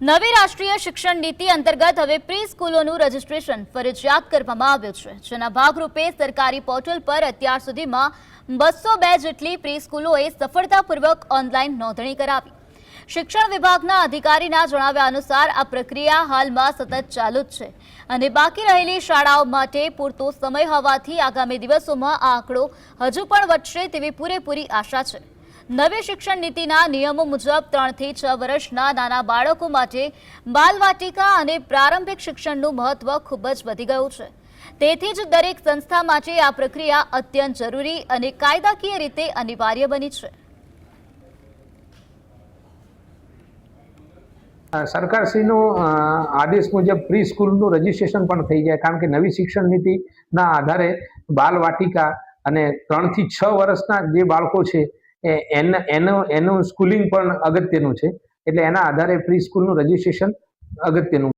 નવી રાષ્ટ્રીય શિક્ષણ નીતિ અંતર્ગત હવે પ્રી સ્કૂલોનું રજીસ્ટ્રેશન ફરજિયાત કરવામાં આવ્યું છે, જેના ભાગરૂપે સરકારી પોર્ટલ પર અત્યાર સુધીમાં 202 જેટલી પ્રી સ્કૂલોએ સફળતાપૂર્વક ઓનલાઈન નોંધણી કરાવી। શિક્ષણ વિભાગના અધિકારીના જણાવ્યા અનુસાર આ પ્રક્રિયા હાલમાં સતત ચાલુ જ છે અને બાકી રહેલી શાળાઓ માટે પૂરતો સમય હોવાથી આગામી દિવસોમાં આ આંકડો હજુ પણ વધશે તેવી પૂરેપૂરી આશા છે। નવી શિક્ષણ નીતિના નિયમો મુજબ 3 થી 6 વર્ષના નાના બાળકો માટે બાલવાટિકા અને પ્રારંભિક શિક્ષણનું મહત્વ ખૂબ જ વધી ગયું છે। તેથી જ દરેક સંસ્થા માટે આ પ્રક્રિયા અત્યંત જરૂરી અને કાયદાકીય રીતે અનિવાર્ય બની છે। સરકારશ્રીનો આદેશ મુજબ પ્રી સ્કૂલનું રજીસ્ટ્રેશન પણ થઈ જાય, કારણ કે નવી શિક્ષણ નીતિના આધારે બાલવાટિકા અને 3 થી 6 વર્ષના જે બાળકો છે એનું સ્કૂલિંગ પણ અગત્યનું છે, એટલે એના આધારે પ્રી સ્કૂલનું રજીસ્ટ્રેશન અગત્યનું